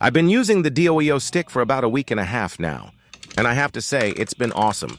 I've been using the DOIO stick for about a week and a half now, and I have to say, it's been awesome.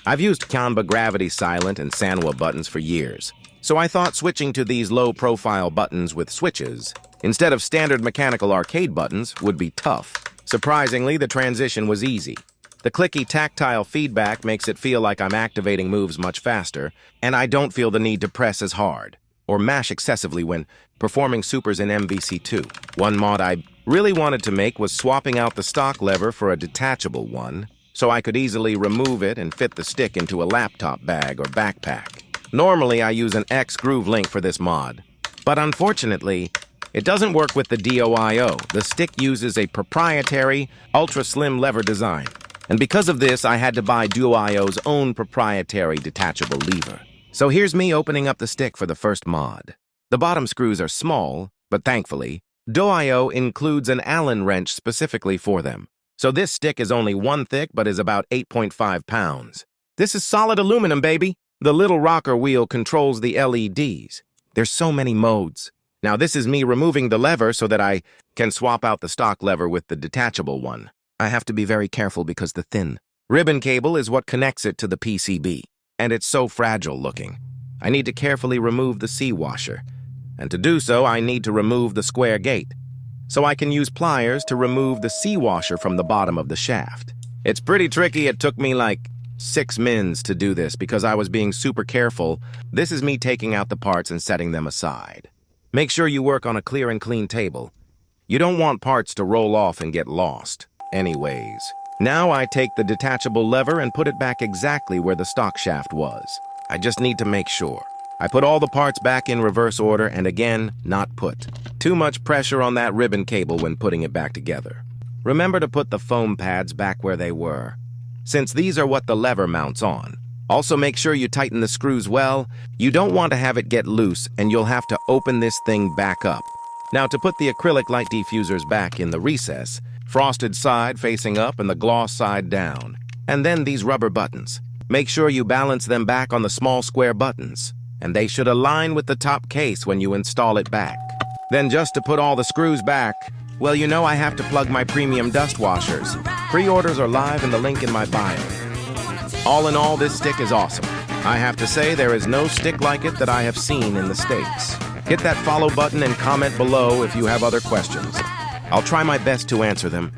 I've used Canva Gravity Silent and Sanwa buttons for years, so I thought switching to these low-profile buttons with switches, instead of standard mechanical arcade buttons, would be tough. Surprisingly, the transition was easy. The clicky tactile feedback makes it feel like I'm activating moves much faster, and I don't feel the need to press as hard or mash excessively when performing supers in MVC2. One mod I really wanted to make was swapping out the stock lever for a detachable one, so I could easily remove it and fit the stick into a laptop bag or backpack. Normally, I use an X groove link for this mod, but unfortunately, it doesn't work with the DOIO. The stick uses a proprietary, ultra-slim lever design. And because of this, I had to buy DOIO's own proprietary detachable lever. So here's me opening up the stick for the first mod. The bottom screws are small, but thankfully, DOIO includes an Allen wrench specifically for them. So this stick is only 1 thick, but is about 8.5 pounds. This is solid aluminum, baby. The little rocker wheel controls the LEDs. There's so many modes. Now this is me removing the lever so that I can swap out the stock lever with the detachable one. I have to be very careful because the thin ribbon cable is what connects it to the PCB, and it's so fragile looking. I need to carefully remove the C-washer, and to do so, I need to remove the square gate, so I can use pliers to remove the C-washer from the bottom of the shaft. It's pretty tricky. It took me like 6 mins to do this because I was being super careful. This is me taking out the parts and setting them aside. Make sure you work on a clear and clean table. You don't want parts to roll off and get lost. Anyways, now I take the detachable lever and put it back exactly where the stock shaft was. I just need to make sure. I put all the parts back in reverse order and again, not put too much pressure on that ribbon cable when putting it back together. Remember to put the foam pads back where they were, since these are what the lever mounts on. Also make sure you tighten the screws well. You don't want to have it get loose and you'll have to open this thing back up. Now to put the acrylic light diffusers back in the recess, frosted side facing up and the gloss side down. And then these rubber buttons. Make sure you balance them back on the small square buttons, and they should align with the top case when you install it back. Then just to put all the screws back, well, you know I have to plug my premium dust washers. Pre-orders are live in the link in my bio. All in all, this stick is awesome. I have to say there is no stick like it that I have seen in the States. Hit that follow button and comment below if you have other questions. I'll try my best to answer them.